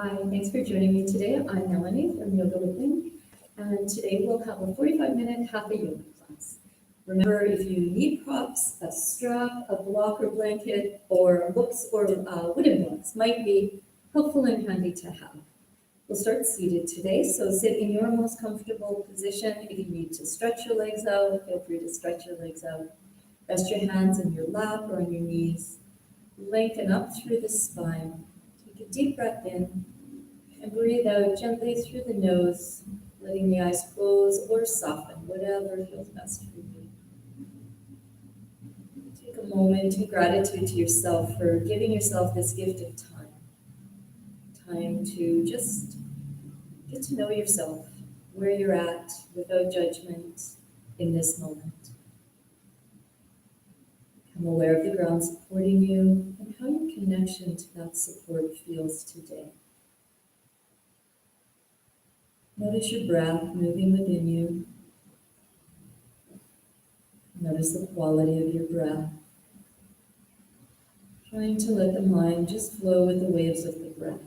Hi, thanks for joining me today. I'm Melanie from Yoga Living, and today we'll have a 45-minute Hatha Yoga class. Remember, if you need props, a strap, a block or blanket, or books or wooden blocks might be helpful and handy to have. We'll start seated today, so sit in your most comfortable position. If you need to stretch your legs out, feel free to stretch your legs out. Rest your hands in your lap or on your knees. Lengthen up through the spine. Take a deep breath in and breathe out gently through the nose, letting the eyes close or soften, whatever feels best for you. Take a moment in gratitude to yourself for giving yourself this gift of time. Time to just get to know yourself, where you're at, without judgment in this moment. Become aware of the ground supporting you and how your connection to that support feels today. Notice your breath moving within you. Notice the quality of your breath. Trying to let the mind just flow with the waves of the breath.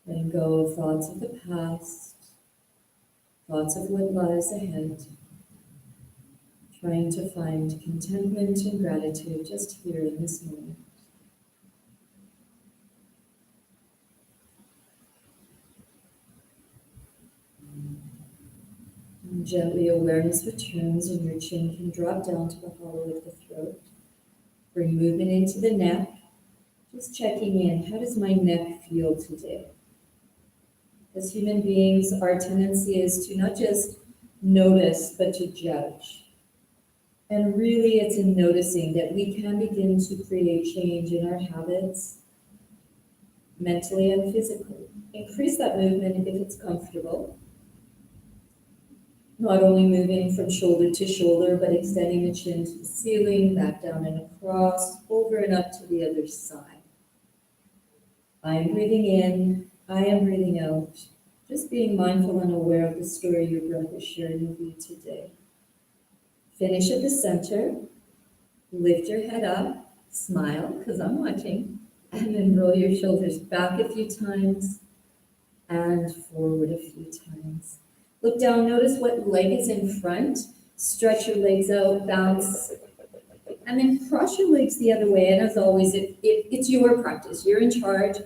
Letting go of thoughts of the past, thoughts of what lies ahead. Trying to find contentment and gratitude just here in this moment. And gently awareness returns and your chin can drop down to the hollow of the throat. Bring movement into the neck. Just checking in, how does my neck feel today? As human beings, our tendency is to not just notice, but to judge. And really, it's in noticing that we can begin to create change in our habits, mentally and physically. Increase that movement if it's comfortable. Not only moving from shoulder to shoulder, but extending the chin to the ceiling, back down and across, over and up to the other side. I am breathing in, I am breathing out. Just being mindful and aware of the story your breath is sharing with you today. Finish at the center, lift your head up, smile, because I'm watching, and then roll your shoulders back a few times and forward a few times. Look down, notice what leg is in front, stretch your legs out, bounce, and then cross your legs the other way. And as always, it's your practice, you're in charge.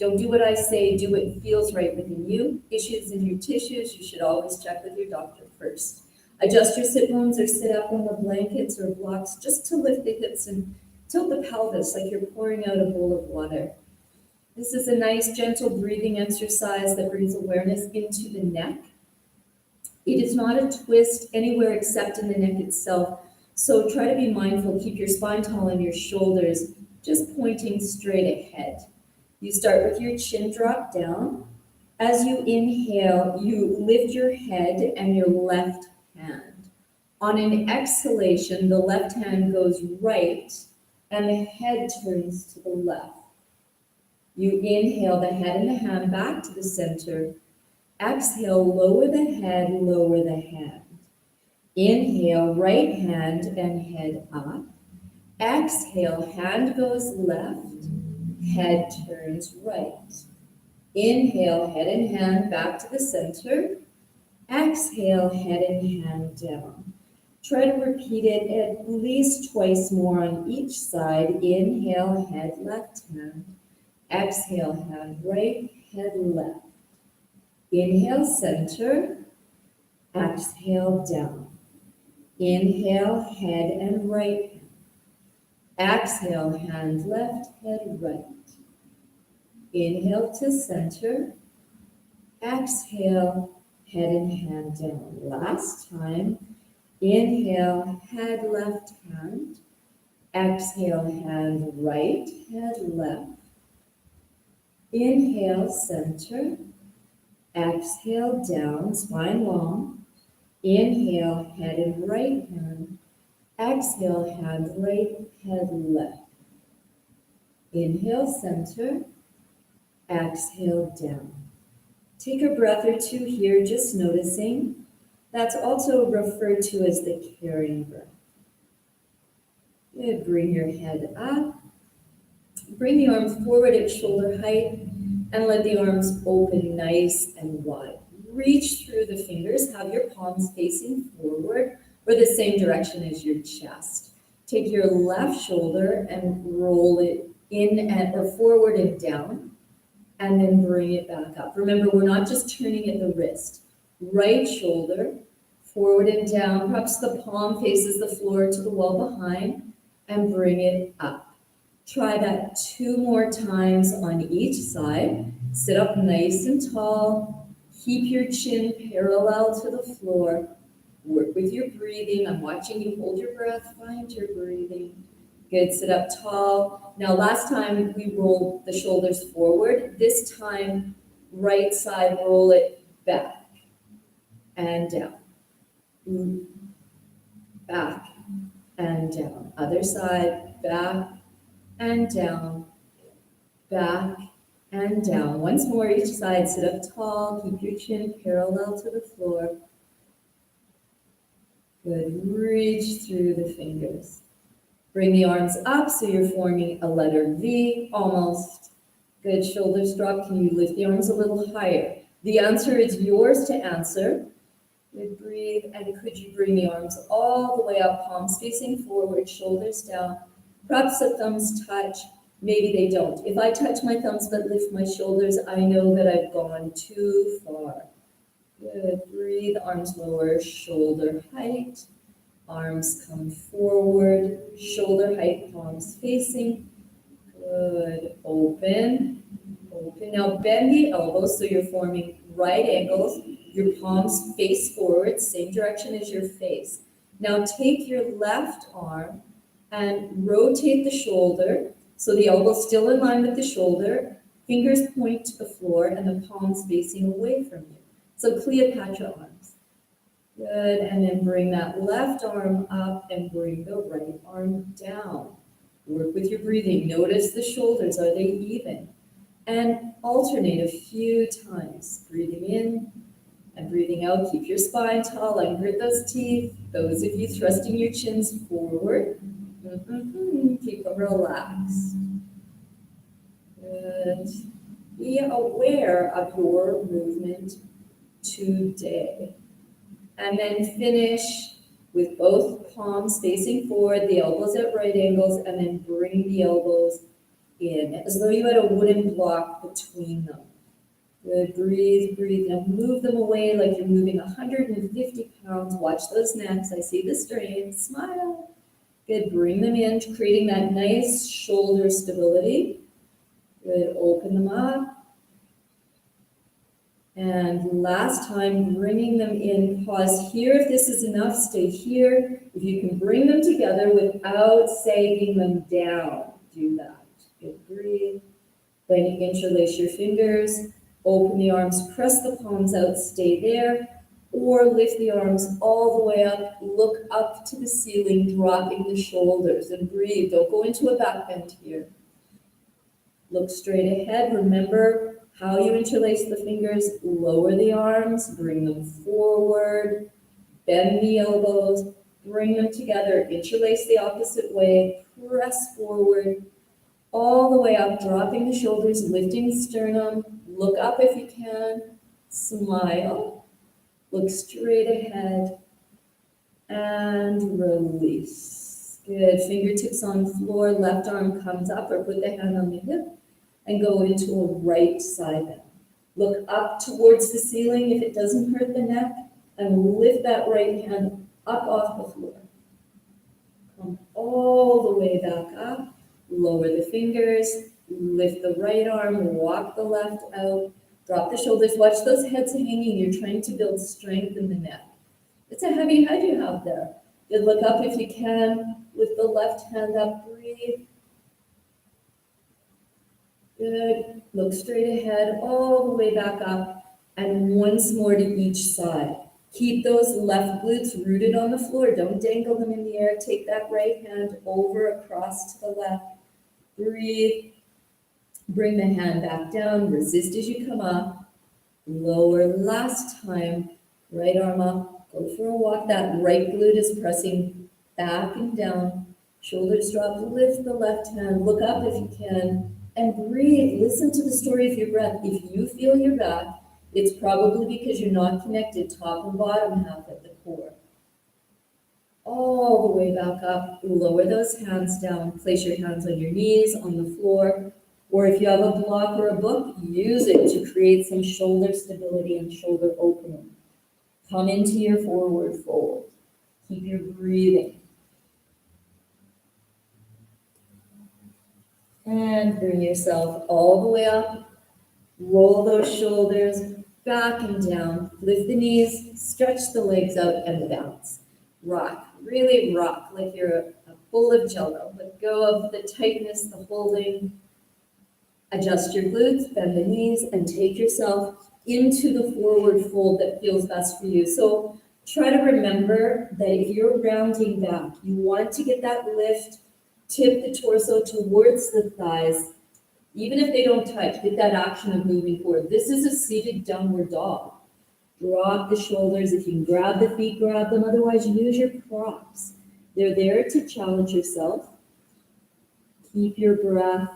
Don't do what I say, do what feels right within you. Issues in your tissues, you should always check with your doctor first. Adjust your sit bones or sit up on the blankets or blocks just to lift the hips and tilt the pelvis like you're pouring out a bowl of water. This is a nice gentle breathing exercise that brings awareness into the neck. It is not a twist anywhere except in the neck itself, so try to be mindful. Keep your spine tall and your shoulders just pointing straight ahead. You start with your chin drop down. As you inhale, you lift your head and your left hand. On an exhalation, the left hand goes right and the head turns to the left. You inhale the head and the hand back to the center. Exhale, lower the head, lower the hand. Inhale, right hand and head up. Exhale, hand goes left, head turns right. Inhale, head and hand back to the center. Exhale, head and hand down. Try to repeat it at least twice more on each side. Inhale, head left hand. Exhale, hand right, head left. Inhale, center. Exhale, down. Inhale, head and right hand. Exhale, hand left, head right. Inhale to center. Exhale, head and hand down. Last time. Inhale, head left hand. Exhale, hand right, head left. Inhale, center. Exhale, down, spine long. Inhale, head and right hand. Exhale, hand right, head left. Inhale, center. Exhale, down. Take a breath or two here, just noticing. That's also referred to as the carrying breath. Good. Bring your head up. Bring the arms forward at shoulder height. And let the arms open nice and wide. Reach through the fingers, have your palms facing forward or the same direction as your chest. Take your left shoulder and roll it in and or forward and down, and then bring it back up. Remember, we're not just turning at the wrist. Right shoulder, forward and down, perhaps the palm faces the floor to the wall behind, and bring it up. Try that 2 more times on each side. Sit up nice and tall. Keep your chin parallel to the floor. Work with your breathing. I'm watching you hold your breath, find your breathing. Good, sit up tall. Now last time we rolled the shoulders forward. This time, right side, roll it back and down. Back and down. Other side, back and down. Back and down. Once more each side, sit up tall. Keep your chin parallel to the floor. Good, reach through the fingers. Bring the arms up so you're forming a letter V, almost. Good, shoulders drop. Can you lift the arms a little higher? The answer is yours to answer. Good, breathe. And could you bring the arms all the way up, palms facing forward, shoulders down. Perhaps the thumbs touch. Maybe they don't. If I touch my thumbs but lift my shoulders, I know that I've gone too far. Good, breathe. Arms lower, shoulder height. Arms come forward, shoulder height, palms facing. Good, open, open. Now bend the elbows so you're forming right angles. Your palms face forward, same direction as your face. Now take your left arm and rotate the shoulder so the elbow's still in line with the shoulder, fingers point to the floor, and the palms facing away from you. So Cleopatra arms. Good, and then bring that left arm up and bring the right arm down. Work with your breathing. Notice the shoulders, are they even? And alternate a few times. Breathing in and breathing out. Keep your spine tall, ungrit those teeth. Those of you thrusting your chins forward, keep them relaxed. Good. Be aware of your movement today. And then finish with both palms facing forward, the elbows at right angles, and then bring the elbows in, as though you had a wooden block between them. Good, breathe, breathe. Now move them away like you're moving 150 pounds. Watch those necks. I see the strain. Smile. Good, bring them in, creating that nice shoulder stability. Good, open them up. And last time, bringing them in, pause here. If this is enough, stay here. If you can bring them together without sagging them down, do that. Good, breathe. Then interlace your fingers, open the arms, press the palms out, stay there, or lift the arms all the way up, look up to the ceiling, dropping the shoulders, and breathe. Don't go into a back bend here. Look straight ahead. Remember how you interlace the fingers. Lower the arms, bring them forward, bend the elbows, bring them together, interlace the opposite way, press forward, all the way up, dropping the shoulders, lifting the sternum, look up if you can, smile, look straight ahead, and release. Good, fingertips on floor, left arm comes up, or put the hand on the hip, and go into a right side bend. Look up towards the ceiling if it doesn't hurt the neck, and lift that right hand up off the floor. Come all the way back up, lower the fingers, lift the right arm, walk the left out, drop the shoulders, watch those heads hanging. You're trying to build strength in the neck. It's a heavy head you have there. Good, look up if you can, lift the left hand up, breathe. Good. Look straight ahead, all the way back up, and once more to each side. Keep those left glutes rooted on the floor. Don't dangle them in the air. Take that right hand over across to the left. Breathe. Bring the hand back down. Resist as you come up. Lower last time. Right arm up. Go for a walk. That right glute is pressing back and down. Shoulders drop. Lift the left hand. Look up if you can. And breathe. Listen to the story of your breath. If you feel your back, it's probably because you're not connected top and bottom half at the core. All the way back up. Lower those hands down. Place your hands on your knees, on the floor. Or if you have a block or a book, use it to create some shoulder stability and shoulder opening. Come into your forward fold. Keep your breathing. And bring yourself all the way up. Roll those shoulders back and down. Lift the knees, stretch the legs out, and bounce. Rock, really rock like you're a bowl of jello. Let go of the tightness, the holding. Adjust your glutes, bend the knees, and take yourself into the forward fold that feels best for you. So try to remember that if you're rounding back, you want to get that lift, tip the torso towards the thighs. Even if they don't touch, get that action of moving forward. This is a seated downward dog. Drop the shoulders. If you can grab the feet, grab them. Otherwise, use your props. They're there to challenge yourself. Keep your breath.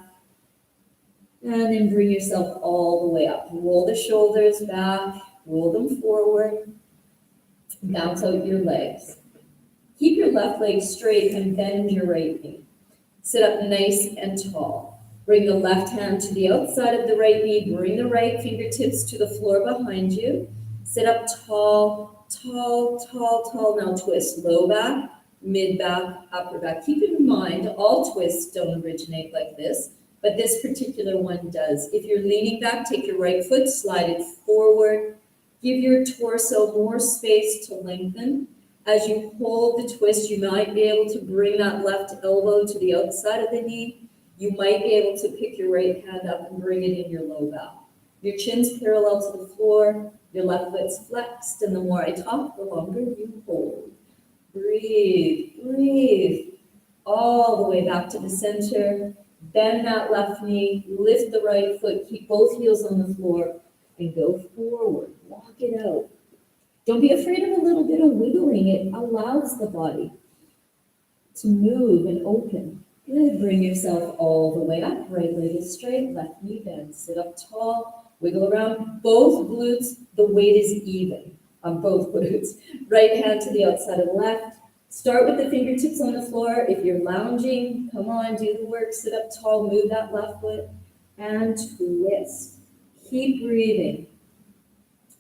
And then bring yourself all the way up. Roll the shoulders back. Roll them forward. Bounce out your legs. Keep your left leg straight and bend your right knee. Sit up nice and tall. Bring the left hand to the outside of the right knee. Bring the right fingertips to the floor behind you. Sit up tall, tall, tall, tall. Now twist. Low back, mid back, upper back. Keep in mind, all twists don't originate like this, but this particular one does. If you're leaning back, take your right foot, slide it forward. Give your torso more space to lengthen. As you hold the twist, you might be able to bring that left elbow to the outside of the knee. You might be able to pick your right hand up and bring it in your low back. Your chin's parallel to the floor, your left foot's flexed, and the more I talk, the longer you hold. Breathe, breathe, all the way back to the center. Bend that left knee, lift the right foot, keep both heels on the floor, and go forward. Walk it out. Don't be afraid of a little bit of wiggling. It allows the body to move and open. Good. Bring yourself all the way up. Right leg is straight, left knee bends. Sit up tall, wiggle around. Both glutes, the weight is even on both glutes. Right hand to the outside of the left. Start with the fingertips on the floor. If you're lounging, come on, do the work. Sit up tall, move that left foot, and twist. Keep breathing.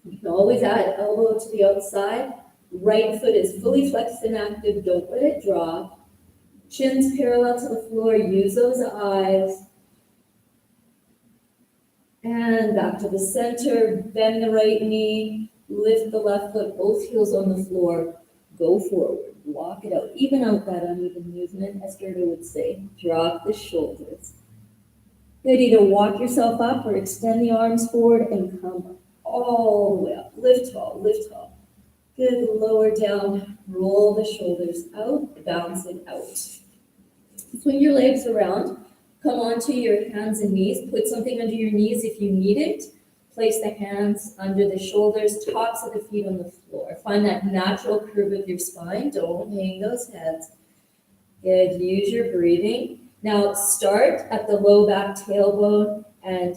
You can always add elbow to the outside. Right foot is fully flexed and active. Don't let it drop. Chin's parallel to the floor. Use those eyes. And back to the center. Bend the right knee. Lift the left foot. Both heels on the floor. Go forward. Walk it out. Even out that uneven movement, as Gerda would say. Drop the shoulders. Good. Either walk yourself up or extend the arms forward and come all the way up. Lift tall, lift tall. Good. Lower down. Roll the shoulders out. Bounce it out. Swing your legs around. Come onto your hands and knees. Put something under your knees if you need it. Place the hands under the shoulders, tops of the feet on the floor. Find that natural curve of your spine. Don't hang those heads. Good. Use your breathing. Now start at the low back tailbone and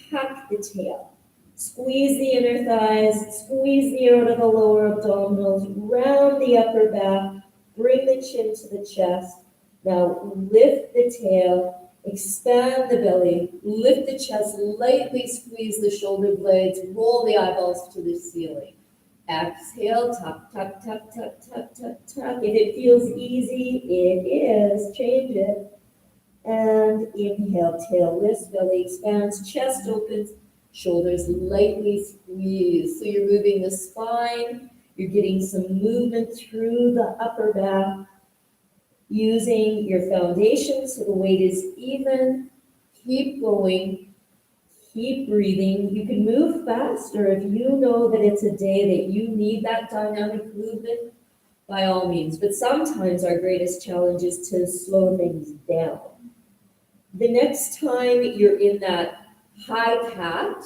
tuck the tail. Squeeze the inner thighs, squeeze the air out of the lower abdominals, round the upper back, bring the chin to the chest. Now lift the tail, expand the belly, lift the chest, lightly squeeze the shoulder blades, roll the eyeballs to the ceiling. Exhale, tuck, tuck, tuck, tuck, tuck, tuck, tuck. If it feels easy, it is. Change it. And inhale, tail lifts, belly expands, chest opens, shoulders lightly squeeze. So you're moving the spine, you're getting some movement through the upper back, using your foundation so the weight is even. Keep going, keep breathing. You can move faster if you know that it's a day that you need that dynamic movement, by all means. But sometimes our greatest challenge is to slow things down. The next time you're in that high cat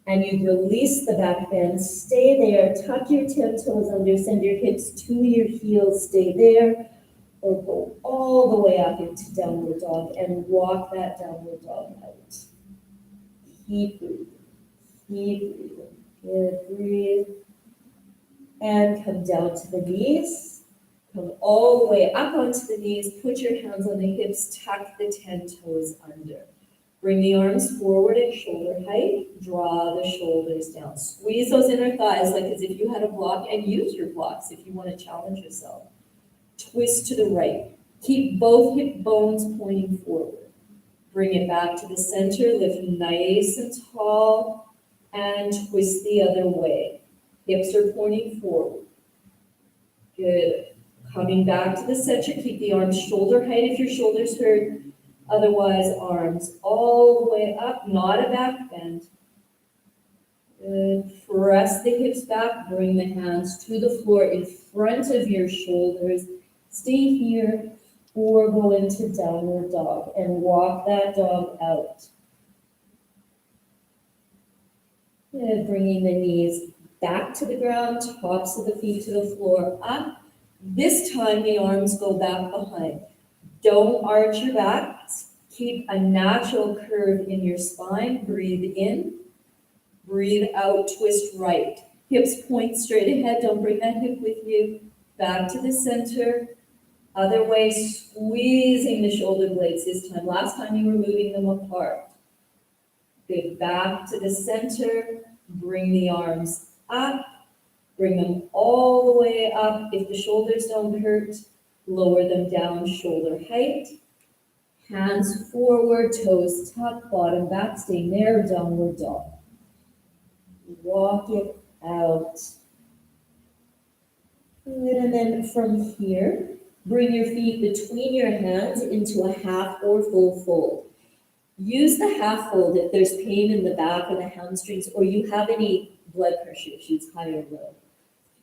and you release the back bend, stay there, tuck your 10 toes under, send your hips to your heels, stay there. or go all the way up into downward dog and walk that downward dog out. Keep breathing. Keep breathing. Good. Breathe. And come down to the knees. Come all the way up onto the knees. Put your hands on the hips. Tuck the 10 toes under. Bring the arms forward at shoulder height. Draw the shoulders down. Squeeze those inner thighs like as if you had a block, and use your blocks if you want to challenge yourself. Twist to the right. Keep both hip bones pointing forward. Bring it back to the center. Lift nice and tall and twist the other way. Hips are pointing forward. Good. Coming back to the center. Keep the arms shoulder height if your shoulders hurt. Otherwise, arms all the way up, not a back bend. Good. Press the hips back. Bring the hands to the floor in front of your shoulders. Stay here or go into downward dog and walk that dog out. Good. Bringing the knees back to the ground, tops of the feet to the floor, up. This time the arms go back behind. Don't arch your back. Keep a natural curve in your spine. Breathe in. Breathe out. Twist right. Hips point straight ahead. Don't bring that hip with you. Back to the center. Other way, squeezing the shoulder blades this time. Last time you were moving them apart. Good. Back to the center. Bring the arms up. Bring them all the way up. If the shoulders don't hurt, lower them down shoulder height. Hands forward, toes tucked, bottom back, staying there, downward dog. Walk it out. Good, and then from here, bring your feet between your hands into a half or full fold. Use the half fold if there's pain in the back or the hamstrings, or you have any blood pressure issues, high or low.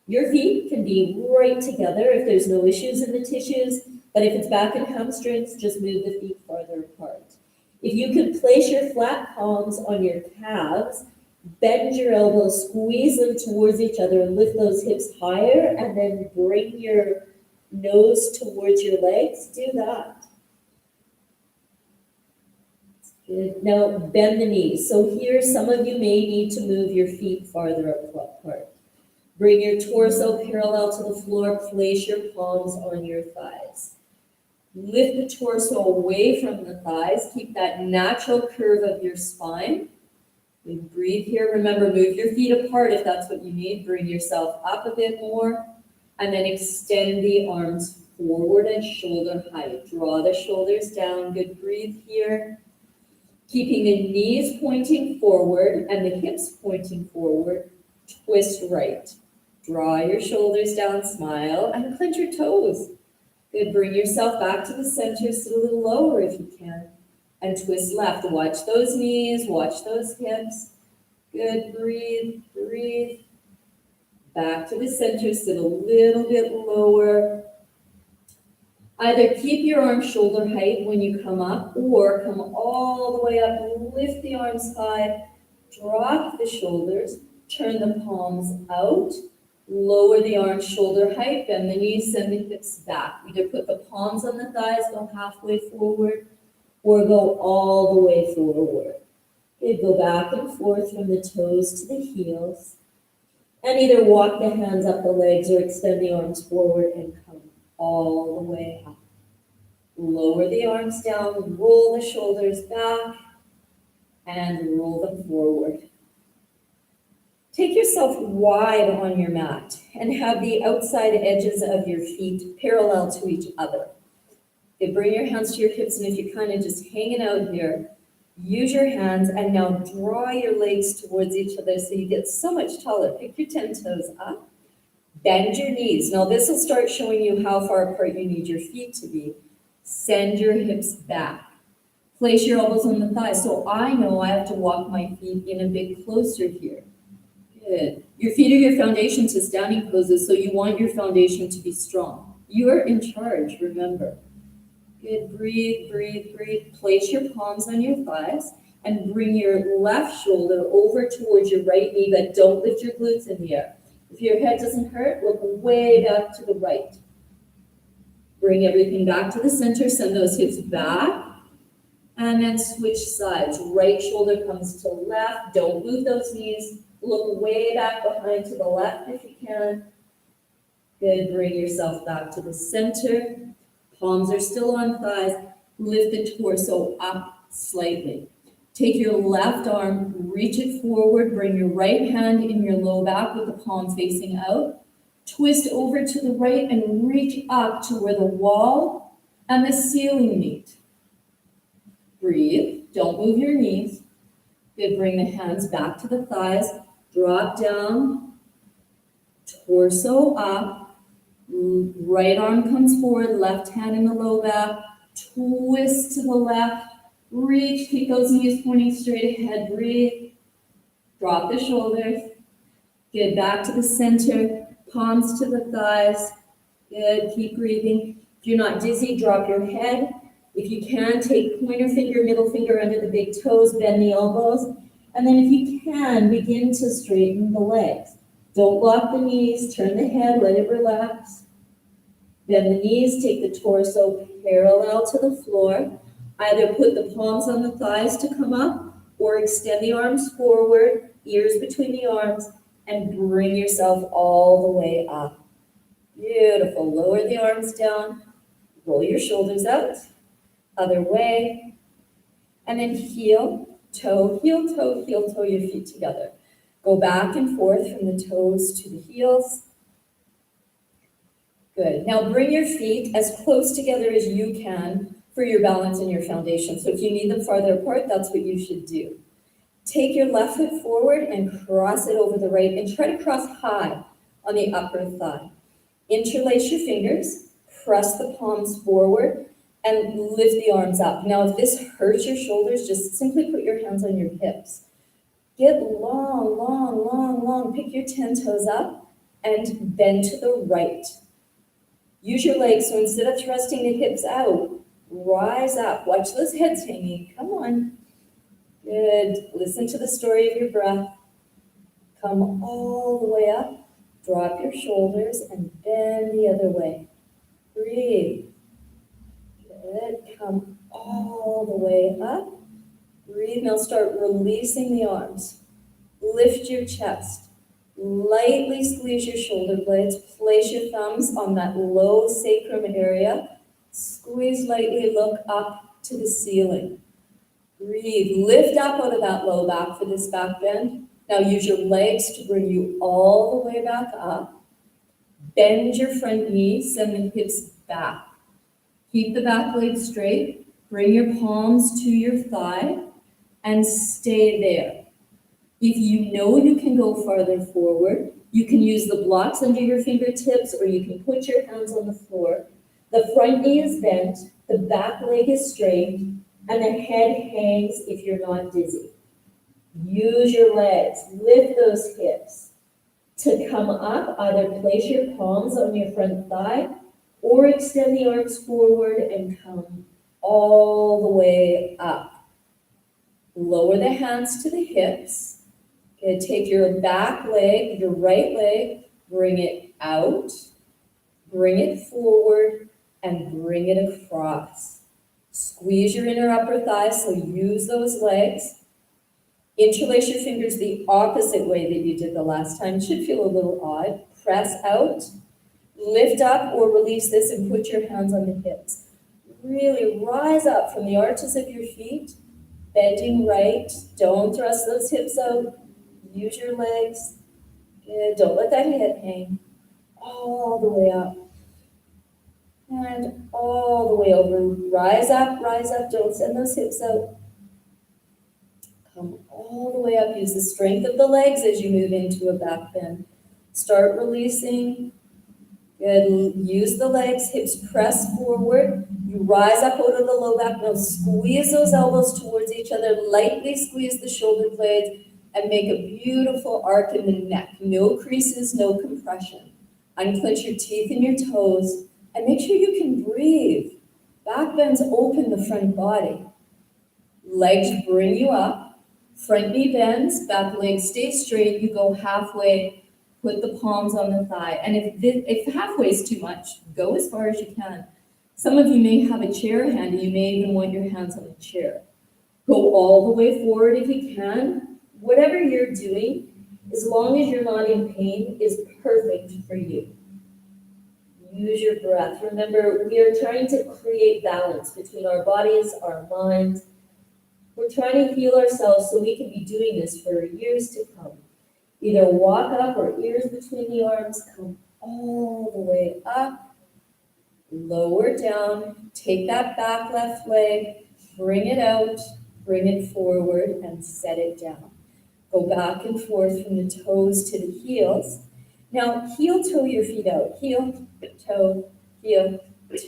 Your feet can be right together if there's no issues in the tissues, but if it's back and hamstrings, just move the feet farther apart. If you can place your flat palms on your calves, bend your elbows, squeeze them towards each other, and lift those hips higher, and then bring your nose towards your legs, do that. Good. Now bend the knees. So here, some of you may need to move your feet farther apart. Bring your torso parallel to the floor. Place your palms on your thighs. Lift the torso away from the thighs. Keep that natural curve of your spine. Breathe here. Remember, move your feet apart if that's what you need. Bring yourself up a bit more. And then extend the arms forward and shoulder height. Draw the shoulders down. Good. Breathe here. Keeping the knees pointing forward and the hips pointing forward. Twist right. Draw your shoulders down, smile, and clench your toes. Good. Bring yourself back to the center, sit a little lower if you can, and twist left. Watch those knees, watch those hips. Good. Breathe, breathe. Back to the center, sit a little bit lower. Either keep your arms shoulder height when you come up, or come all the way up, lift the arms high, drop the shoulders, turn the palms out, lower the arms shoulder height, bend the knees, send the hips back. Either put the palms on the thighs, go halfway forward, or go all the way forward. Okay, go back and forth from the toes to the heels. And either walk the hands up the legs or extend the arms forward and come all the way up. Lower the arms down, roll the shoulders back, and roll them forward. Take yourself wide on your mat and have the outside edges of your feet parallel to each other. Okay, bring your hands to your hips, and if you're kind of just hanging out here, use your hands and now draw your legs towards each other so you get so much taller. Pick your 10 toes up, bend your knees. Now this will start showing you how far apart you need your feet to be. Send your hips back. Place your elbows on the thighs. So I know I have to walk my feet in a bit closer here. Good. Your feet are your foundation to standing poses, so you want your foundation to be strong. You are in charge, remember. Good. Breathe, breathe, breathe. Place your palms on your thighs and bring your left shoulder over towards your right knee, but don't lift your glutes in the air. If your head doesn't hurt, look way back to the right. Bring everything back to the center, send those hips back, and then switch sides. Right shoulder comes to left, don't move those knees. Look way back behind to the left if you can. Good, bring yourself back to the center. Palms are still on thighs. Lift the torso up slightly. Take your left arm, reach it forward, bring your right hand in your low back with the palm facing out. Twist over to the right and reach up to where the wall and the ceiling meet. Breathe, don't move your knees. Good, bring the hands back to the thighs, drop down, torso up, right arm comes forward, left hand in the low back, twist to the left, reach, keep those knees pointing straight ahead, breathe, drop the shoulders, good, back to the center, palms to the thighs, good, keep breathing. If you're not dizzy, drop your head. If you can, take pointer finger, middle finger under the big toes, bend the elbows, and then if you can, begin to straighten the legs. Don't lock the knees, turn the head, let it relax. Bend the knees, take the torso parallel to the floor. Either put the palms on the thighs to come up, or extend the arms forward, ears between the arms, and bring yourself all the way up. Beautiful. Lower the arms down, roll your shoulders out, other way, and then heel, toe, heel, toe, your feet together. Go back and forth from the toes to the heels. Good. Now bring your feet as close together as you can for your balance and your foundation. So if you need them farther apart, that's what you should do. Take your left foot forward and cross it over the right, and try to cross high on the upper thigh. Interlace your fingers, press the palms forward, and lift the arms up. Now, if this hurts your shoulders, just simply put your hands on your hips. Get long, long, long, long. Pick your 10 toes up and bend to the right. Use your legs, so instead of thrusting the hips out, rise up. Watch those heads hanging. Come on. Good. Listen to the story of your breath. Come all the way up. Drop your shoulders and bend the other way. Breathe. Good. Come all the way up. Breathe. Now start releasing the arms. Lift your chest. Lightly squeeze your shoulder blades. Place your thumbs on that low sacrum area. Squeeze lightly. Look up to the ceiling. Breathe. Lift up out of that low back for this back bend. Now use your legs to bring you all the way back up. Bend your front knees, send the hips back. Keep the back leg straight. Bring your palms to your thigh and stay there. If you know you can go farther forward, you can use the blocks under your fingertips, or you can put your hands on the floor. The front knee is bent, the back leg is straight, and the head hangs if you're not dizzy. Use your legs, lift those hips. To come up, either place your palms on your front thigh or extend the arms forward and come all the way up. Lower the hands to the hips. Okay, take your back leg, your right leg, bring it out, bring it forward, and bring it across. Squeeze your inner upper thighs, so use those legs. Interlace your fingers the opposite way that you did the last time. It should feel a little odd. Press out, lift up or release this, and put your hands on the hips. Really rise up from the arches of your feet, bending right. Don't thrust those hips out. Use your legs. Good. Don't let that head hang. All the way up. And all the way over. Rise up, don't send those hips out. Come all the way up. Use the strength of the legs as you move into a back bend. Start releasing. Good. Use the legs, hips press forward. You rise up out of the low back. Now squeeze those elbows towards each other. Lightly squeeze the shoulder blades and make a beautiful arc in the neck. No creases, no compression. Unclench your teeth and your toes. And make sure you can breathe. Back bends open the front body. Legs bring you up. Front knee bends, back leg stays straight. You go halfway, put the palms on the thigh. And if halfway is too much, go as far as you can. Some of you may have a chair handy. You may even want your hands on the chair. Go all the way forward if you can. Whatever you're doing, as long as you're not in pain, is perfect for you. Use your breath. Remember, we are trying to create balance between our bodies, our minds. We're trying to heal ourselves so we can be doing this for years to come. Either walk up or ears between the arms, come all the way up, lower down, take that back left leg, bring it out, bring it forward, and set it down. Go back and forth from the toes to the heels. Now, heel toe your feet out. Heel, toe, heel,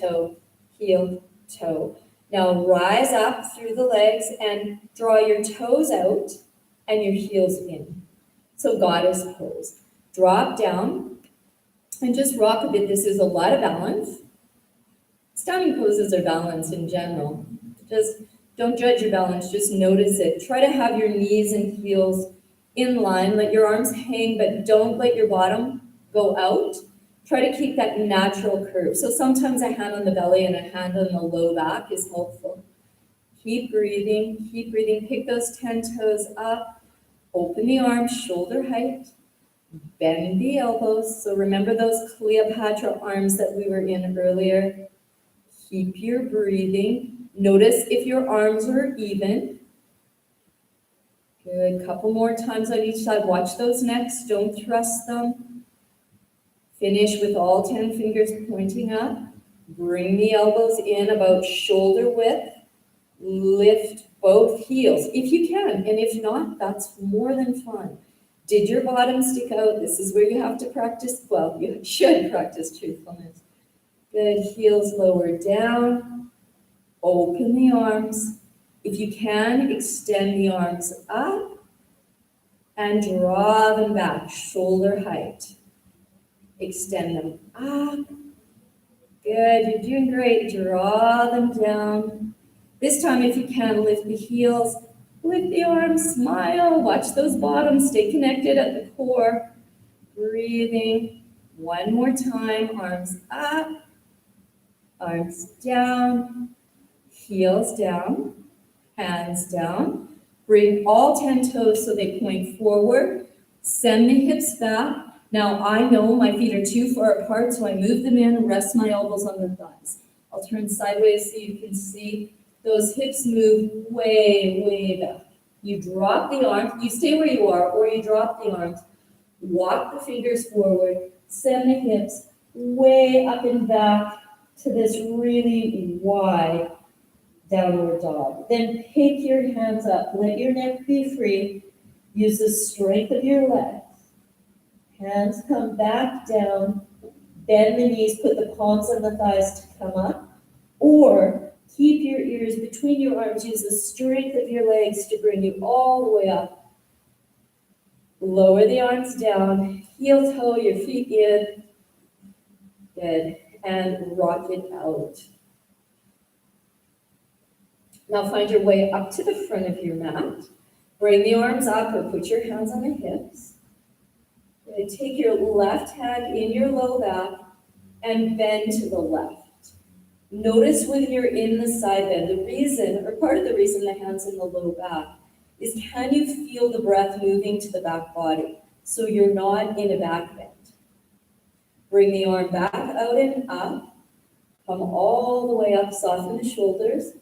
toe, heel, toe. Now, rise up through the legs and draw your toes out and your heels in. So, goddess pose. Drop down and just rock a bit. This is a lot of balance. Standing poses are balanced in general. Just don't judge your balance, just notice it. Try to have your knees and heels in line. Let your arms hang, but don't let your bottom go out. Try to keep that natural curve. So sometimes a hand on the belly and a hand on the low back is helpful. Keep breathing, keep breathing. Pick those 10 toes up. Open the arms, shoulder height. Bend the elbows. So remember those Cleopatra arms that we were in earlier. Keep your breathing. Notice if your arms are even. Good. Couple more times on each side. Watch those necks. Don't thrust them. Finish with all 10 fingers pointing up. Bring the elbows in about shoulder width. Lift both heels if you can. And if not, that's more than fun. Did your bottom stick out? This is where you have to practice. Well, you should practice truthfulness. Good. Heels lower down. Open the arms. If you can, extend the arms up and draw them back, shoulder height. Extend them up. Good, you're doing great. Draw them down. This time, if you can, lift the heels, lift the arms, smile. Watch those bottoms, stay connected at the core. Breathing. One more time, arms up, arms down, heels down. Hands down. Bring all 10 toes so they point forward. Send the hips back. Now I know my feet are too far apart, so I move them in and rest my elbows on the thighs. I'll turn sideways so you can see those hips move way, way back. You drop the arms. You stay where you are, or you drop the arms. Walk the fingers forward. Send the hips way up and back to this really wide downward dog. Then pick your hands up. Let your neck be free. Use the strength of your legs. Hands come back down. Bend the knees. Put the palms on the thighs to come up. Or keep your ears between your arms. Use the strength of your legs to bring you all the way up. Lower the arms down. Heel toe your feet in. Good. And rock it out. Now find your way up to the front of your mat. Bring the arms up or put your hands on the hips. Take your left hand in your low back and bend to the left. Notice when you're in the side bend, the reason, or part of the reason the hand's in the low back, is can you feel the breath moving to the back body so you're not in a back bend. Bring the arm back out and up. Come all the way up, soften the shoulders.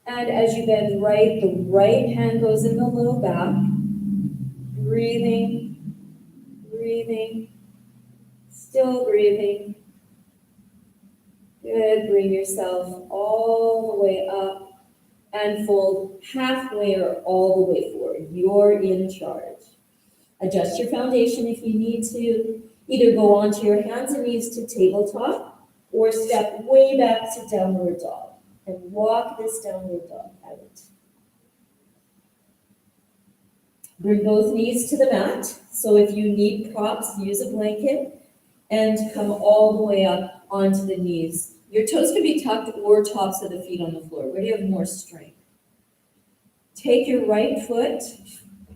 And as you bend right, the right hand goes in the low back. Breathing, breathing, still breathing. Good, bring yourself all the way up and fold halfway or all the way forward. You're in charge. Adjust your foundation if you need to. Either go onto your hands and knees to tabletop or step way back to downward dog. And walk this downward dog out. Bring both knees to the mat. So if you need props, use a blanket and come all the way up onto the knees. Your toes can be tucked or tops of the feet on the floor. Where do you have more strength? Take your right foot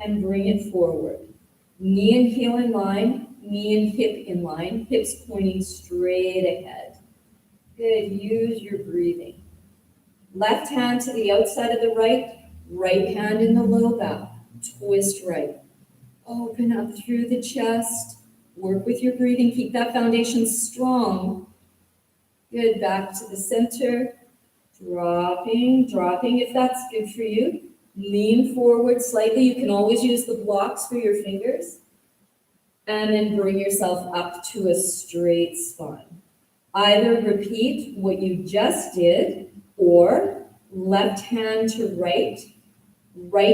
and bring it forward. Knee and heel in line, knee and hip in line, hips pointing straight ahead. Good, use your breathing. Left hand to the outside of the right hand in the low back. Twist right. Open up through the chest. Work with your breathing. Keep that foundation strong. Good, back to the center. Dropping if that's good for you. Lean forward slightly. You can always use the blocks for your fingers. And then bring yourself up to a straight spine. Either repeat what you just did, or left hand to right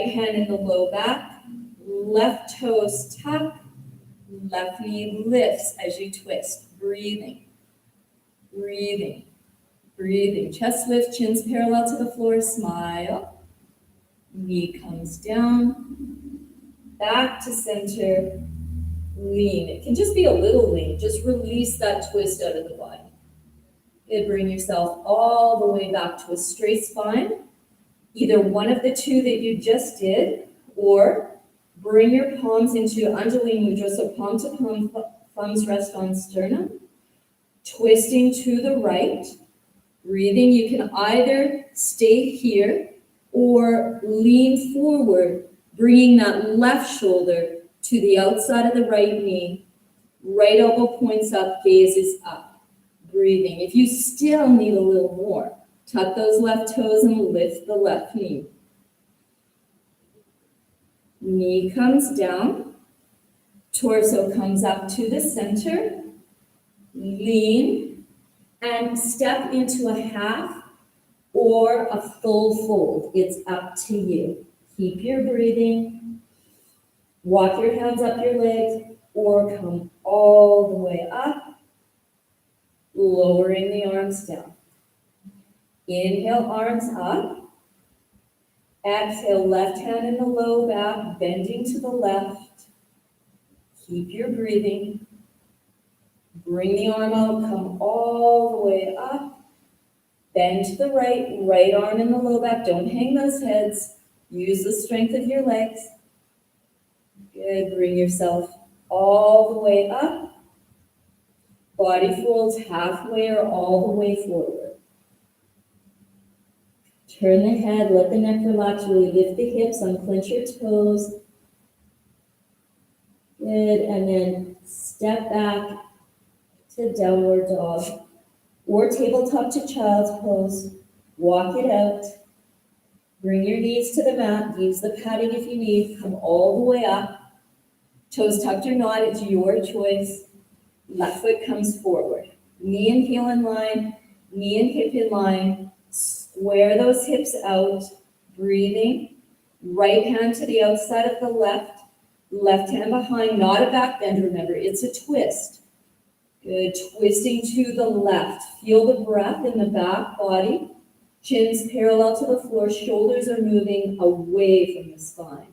hand in the low back, left toes tuck, left knee lifts as you twist. Breathing, breathing, breathing. Chest lift, chins parallel to the floor, smile. Knee comes down, back to center, lean. It can just be a little lean. Just release that twist out of the body. And bring yourself all the way back to a straight spine. Either one of the two that you just did, or bring your palms into Anjali Mudra, so palm to palm, thumbs rest on sternum. Twisting to the right. Breathing, you can either stay here or lean forward, bringing that left shoulder to the outside of the right knee. Right elbow points up, gaze is up. Breathing. If you still need a little more, tuck those left toes and lift the left knee. Knee comes down, torso comes up to the center, lean, and step into a half or a full fold. It's up to you. Keep your breathing. Walk your hands up your legs or come all the way up, lowering the arms down. Inhale, arms up. Exhale, left hand in the low back, bending to the left. Keep your breathing. Bring the arm out, come all the way up. Bend to the right arm in the low back. Don't hang those heads. Use the strength of your legs. Good, bring yourself all the way up. Body folds halfway or all the way forward. Turn the head, let the neck relax, really lift the hips, unclench your toes. Good, and then step back to downward dog or tabletop to child's pose. Walk it out. Bring your knees to the mat. Use the padding if you need. Come all the way up. Toes tucked or not, it's your choice. Left foot comes forward. Knee and heel in line, knee and hip in line. Square those hips out. Breathing. Right hand to the outside of the left. Left hand behind, not a back bend, remember, it's a twist. Good, twisting to the left. Feel the breath in the back body. Chins parallel to the floor, shoulders are moving away from the spine.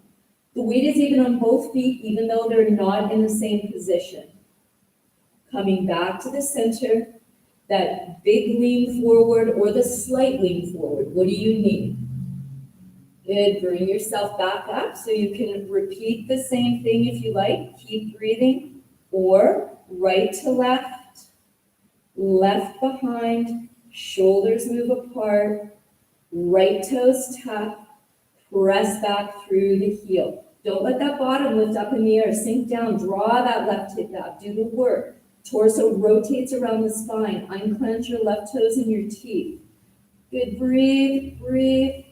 The weight is even on both feet, even though they're not in the same position. Coming back to the center, that big lean forward or the slight lean forward. What do you need? Good, bring yourself back up so you can repeat the same thing if you like. Keep breathing. Or right to left, left behind, shoulders move apart, right toes tuck, press back through the heel. Don't let that bottom lift up in the air. Sink down, draw that left hip back, do the work. Torso rotates around the spine. Unclench your left toes in your teeth. Good, breathe, breathe.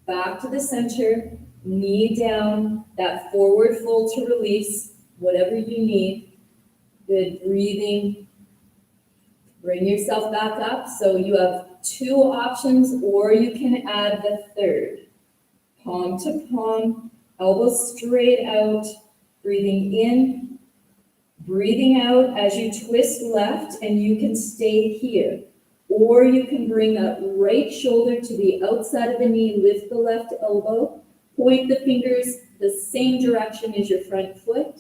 Back to the center, knee down, that forward fold to release, whatever you need. Good, breathing. Bring yourself back up. So you have two options, or you can add the third. Palm to palm, elbows straight out, breathing in, breathing out as you twist left, and you can stay here. Or you can bring that right shoulder to the outside of the knee, lift the left elbow, point the fingers the same direction as your front foot.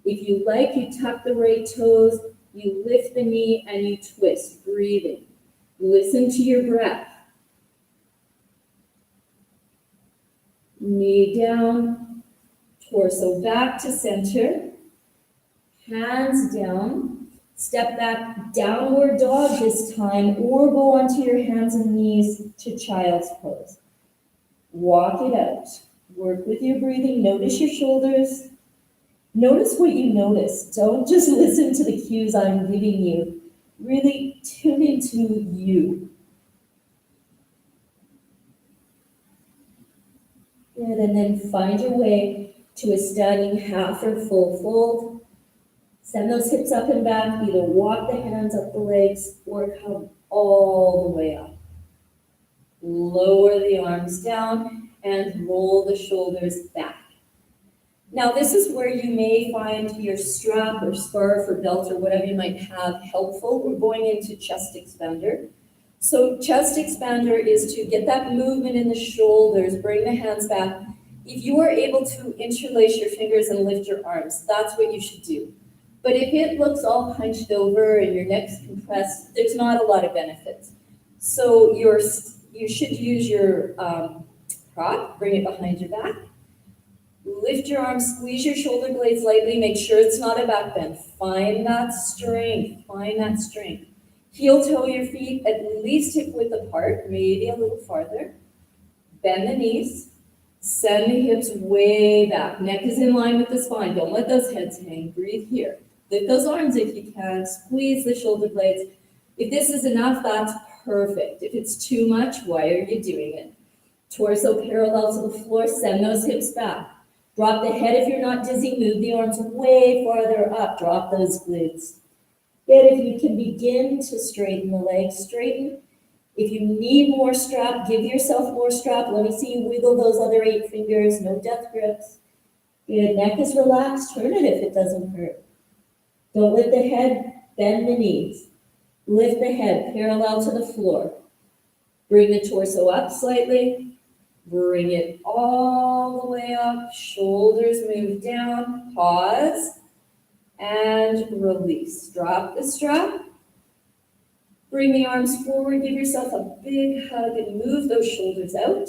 If you like, you tuck the right toes, you lift the knee, and you twist, breathing. Listen to your breath. Knee down, torso back to center, hands down. Step back, downward dog this time, or go onto your hands and knees to child's pose. Walk it out. Work with your breathing. Notice your shoulders. Notice what you notice. Don't just listen to the cues I'm giving you. Really tune into you. Good, and then find your way to a standing half or full fold. Send those hips up and back. Either walk the hands up the legs or come all the way up. Lower the arms down and roll the shoulders back. Now this is where you may find your strap or scarf or belt or whatever you might have helpful. We're going into chest expander. So chest expander is to get that movement in the shoulders, bring the hands back. If you are able to interlace your fingers and lift your arms, that's what you should do. But if it looks all hunched over and your neck's compressed, there's not a lot of benefits. So you should use your prop, bring it behind your back. Lift your arms, squeeze your shoulder blades lightly, make sure it's not a back bend. Find that strength, Heel toe your feet at least hip width apart, maybe a little farther. Bend the knees, send the hips way back. Neck is in line with the spine, don't let those heads hang, breathe here. Lift those arms if you can, squeeze the shoulder blades. If this is enough, that's perfect. If it's too much, why are you doing it? Torso parallel to the floor, send those hips back. Drop the head if you're not dizzy, move the arms way farther up, drop those glutes. Good, if you can begin to straighten the legs, straighten. If you need more strap, give yourself more strap. Let me see you wiggle those other 8 fingers, no death grips. Good, neck is relaxed, turn it if it doesn't hurt. Don't lift the head, bend the knees. Lift the head parallel to the floor. Bring the torso up slightly. Bring it all the way up. Shoulders move down. Pause. And release. Drop the strap. Bring the arms forward. Give yourself a big hug and move those shoulders out.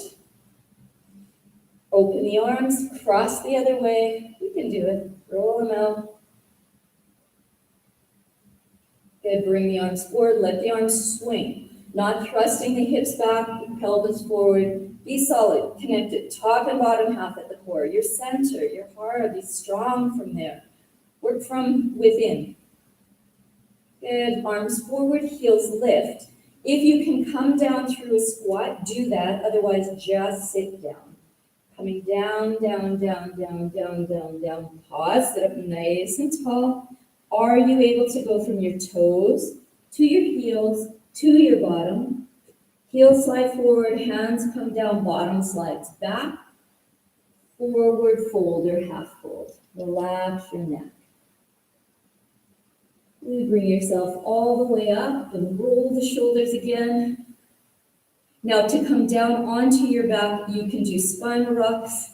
Open the arms. Cross the other way. You can do it. Roll them out. Good, bring the arms forward, let the arms swing. Not thrusting the hips back, pelvis forward. Be solid, connected, top and bottom half at the core. Your center, your heart, be strong from there. Work from within. Good, arms forward, heels lift. If you can come down through a squat, do that. Otherwise, just sit down. Coming down, down, down, down, down, down, down. Pause, sit up nice and tall. Are you able to go from your toes to your heels to your bottom? Heels slide forward, hands come down, bottom slides back. Forward fold or half fold. Relax your neck. You bring yourself all the way up and roll the shoulders again. Now to come down onto your back, you can do spinal rocks.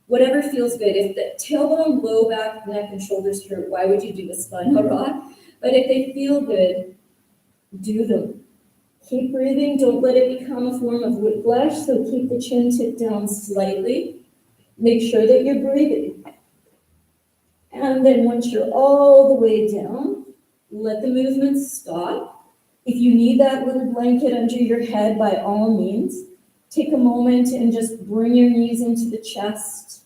Whatever feels good. If the tailbone, low back, neck, and shoulders hurt, why would you do a spinal rock? But if they feel good, do them. Keep breathing. Don't let it become a form of whiplash, so keep the chin tipped down slightly. Make sure that you're breathing. And then once you're all the way down, let the movement stop. If you need that little blanket under your head, by all means, take a moment and just bring your knees into the chest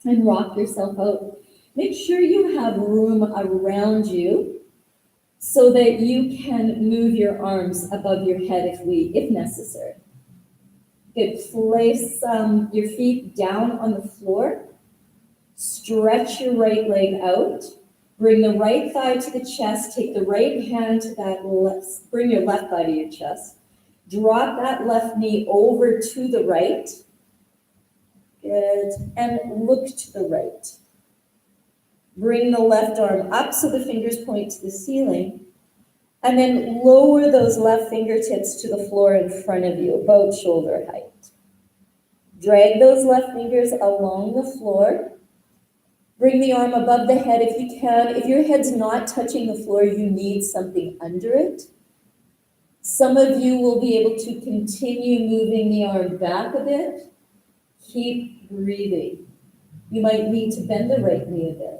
and rock yourself out. Make sure you have room around you so that you can move your arms above your head if necessary. Good. Place your feet down on the floor. Stretch your right leg out. Bring the right thigh to the chest. Take the right hand to that left. Bring your left thigh to your chest. Drop that left knee over to the right. Good. And look to the right. Bring the left arm up so the fingers point to the ceiling. And then lower those left fingertips to the floor in front of you, about shoulder height. Drag those left fingers along the floor. Bring the arm above the head if you can. If your head's not touching the floor, you need something under it. Some of you will be able to continue moving the arm back a bit. Keep breathing. You might need to bend the right knee a bit.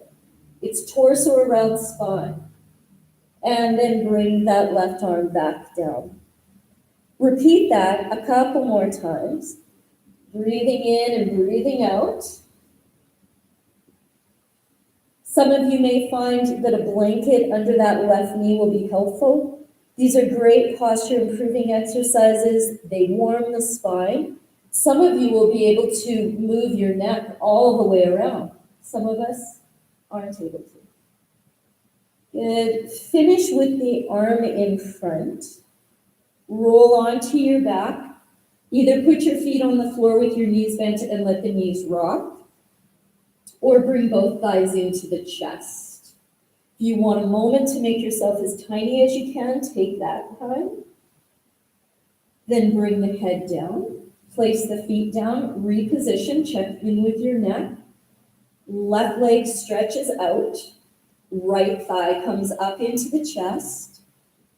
It's torso around spine. And then bring that left arm back down. Repeat that a couple more times. Breathing in and breathing out. Some of you may find that a blanket under that left knee will be helpful. These are great posture improving exercises. They warm the spine. Some of you will be able to move your neck all the way around. Some of us aren't able to. Good. Finish with the arm in front. Roll onto your back. Either put your feet on the floor with your knees bent and let the knees rock, or bring both thighs into the chest. If you want a moment to make yourself as tiny as you can, take that time. Then bring the head down. Place the feet down. Reposition. Check in with your neck. Left leg stretches out. Right thigh comes up into the chest.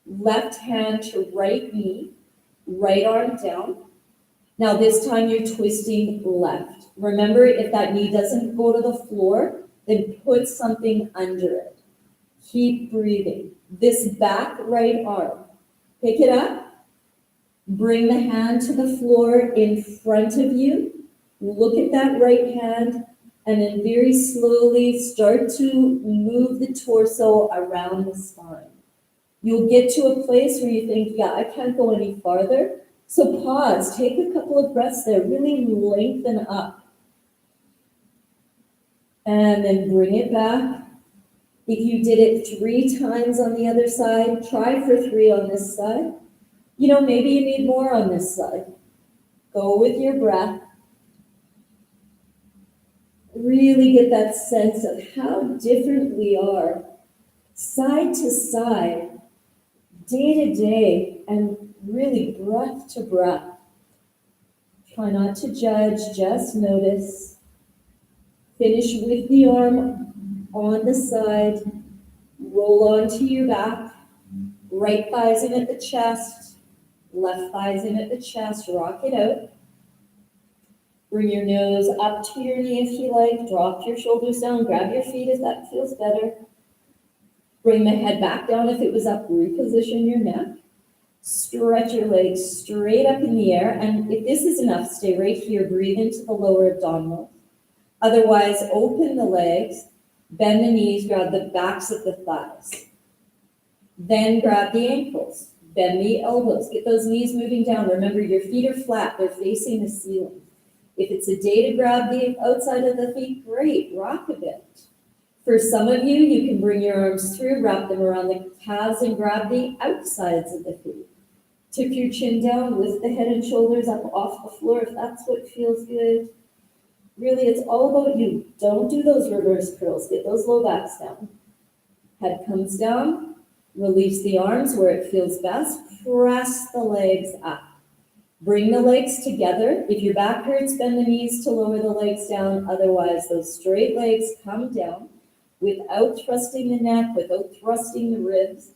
Left hand to right knee. Right arm down. Now this time you're twisting left. Remember, if that knee doesn't go to the floor, then put something under it. Keep breathing. This back right arm, pick it up, bring the hand to the floor in front of you, look at that right hand, and then very slowly start to move the torso around the spine. You'll get to a place where you think, yeah, I can't go any farther. So pause, take a couple of breaths there, really lengthen up. And then bring it back. If you did it 3 times on the other side, try for 3 on this side. Maybe you need more on this side. Go with your breath. Really get that sense of how different we are, side to side, day to day, and really breath to breath. Try not to judge, just notice. Finish with the arm on the side. Roll onto your back. Right thighs in at the chest. Left thighs in at the chest. Rock it out. Bring your nose up to your knee if you like. Drop your shoulders down. Grab your feet if that feels better. Bring the head back down if it was up. Reposition your neck. Stretch your legs straight up in the air. And if this is enough, stay right here. Breathe into the lower abdominal. Otherwise, open the legs, bend the knees, grab the backs of the thighs. Then grab the ankles, bend the elbows, get those knees moving down. Remember, your feet are flat, they're facing the ceiling. If it's a day to grab the outside of the feet, great, rock a bit. For some of you, you can bring your arms through, wrap them around the calves, and grab the outsides of the feet. Tip your chin down, lift the head and shoulders up off the floor if that's what feels good. Really, it's all about you. Don't do those reverse curls. Get those low backs down. Head comes down. Release the arms where it feels best. Press the legs up. Bring the legs together. If your back hurts, bend the knees to lower the legs down. Otherwise, those straight legs come down without thrusting the neck, without thrusting the ribs.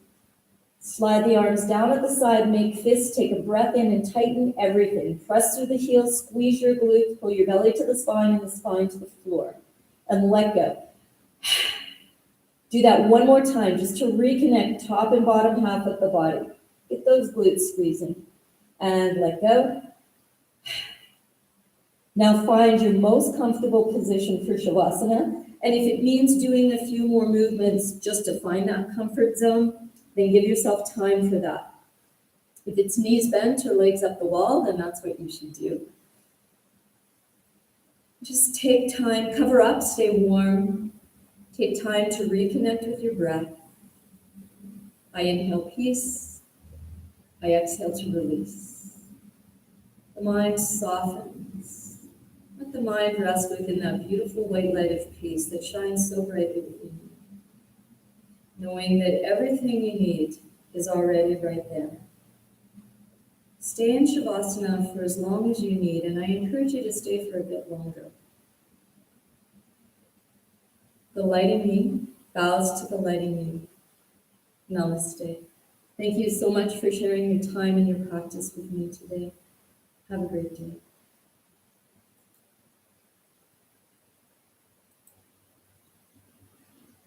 Slide the arms down at the side, make fists, take a breath in and tighten everything. Press through the heels, squeeze your glutes, pull your belly to the spine and the spine to the floor. And let go. Do that one more time just to reconnect top and bottom half of the body. Get those glutes squeezing. And let go. Now find your most comfortable position for Savasana. And if it means doing a few more movements just to find that comfort zone, then give yourself time for that. If it's knees bent or legs up the wall, then that's what you should do. Just take time, cover up, stay warm. Take time to reconnect with your breath. I inhale peace. I exhale to release. The mind softens. Let the mind rest within that beautiful white light of peace that shines so brightly within you. Knowing that everything you need is already right there. Stay in Shavasana for as long as you need, and I encourage you to stay for a bit longer. The light in me bows to the light in you. Namaste. Thank you so much for sharing your time and your practice with me today. Have a great day.